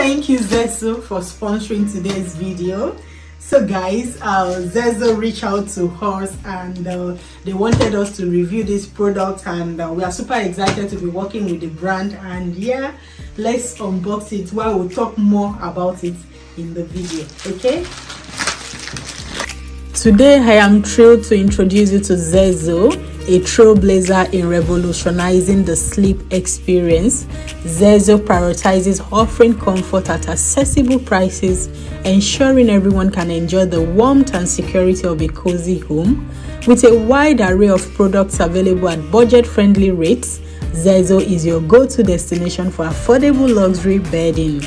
Thank you, Zezzo, for sponsoring today's video. So guys, Zezzo reached out to us and they wanted us to review this product, and we are super excited to be working with the brand. And yeah, let's unbox it while we'll talk more about it in the video. Okay, today I am thrilled to introduce you to Zezzo, a trailblazer in revolutionizing the sleep experience. Zezzo prioritizes offering comfort at accessible prices, ensuring everyone can enjoy the warmth and security of a cozy home. With a wide array of products available at budget-friendly rates, Zezzo is your go-to destination for affordable luxury bedding.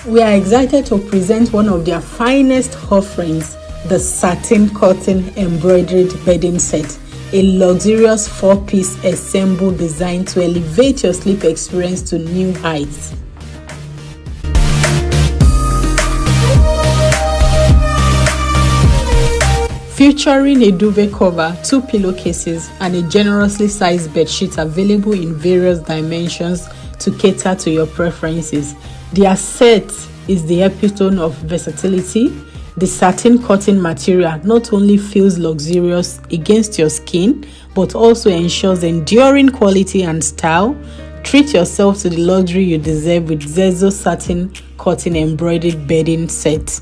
We are excited to present one of their finest offerings, the Satin Cotton Embroidered Bedding Set, a luxurious 4-piece ensemble designed to elevate your sleep experience to new heights. Featuring a duvet cover, 2 pillowcases, and a generously sized bedsheet available in various dimensions to cater to your preferences. Their set is the epitome of versatility. The satin cotton material not only feels luxurious against your skin, but also ensures enduring quality and style. Treat yourself to the luxury you deserve with Zezzo Satin Cotton Embroidered Bedding Set.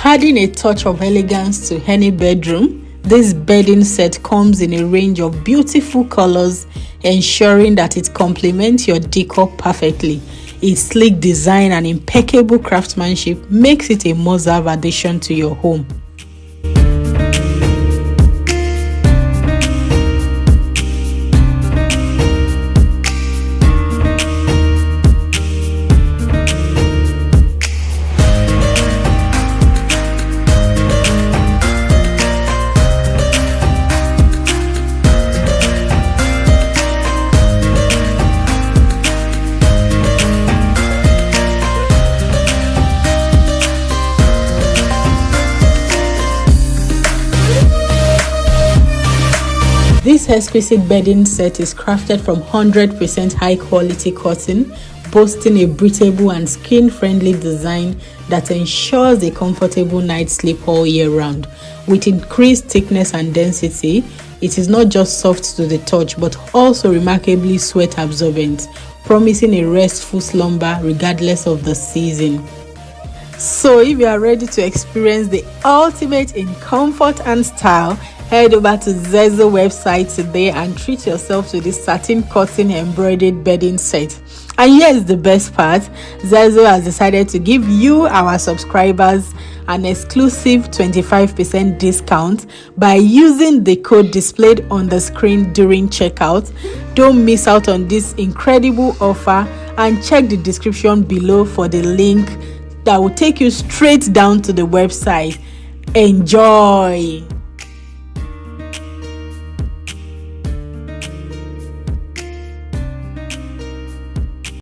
Adding a touch of elegance to any bedroom, this bedding set comes in a range of beautiful colors, ensuring that it complements your decor perfectly. Its sleek design and impeccable craftsmanship makes it a must-have addition to your home. This exquisite bedding set is crafted from 100% high-quality cotton, boasting a breathable and skin-friendly design that ensures a comfortable night's sleep all year round. With increased thickness and density, it is not just soft to the touch but also remarkably sweat-absorbent, promising a restful slumber regardless of the season. So if you are ready to experience the ultimate in comfort and style, head over to Zezzo website today and treat yourself to this satin cotton embroidered bedding set. And here's the best part, Zezzo has decided to give you, our subscribers, an exclusive 25% discount by using the code displayed on the screen during checkout. Don't miss out on this incredible offer and check the description below for the link that will take you straight down to the website. Enjoy!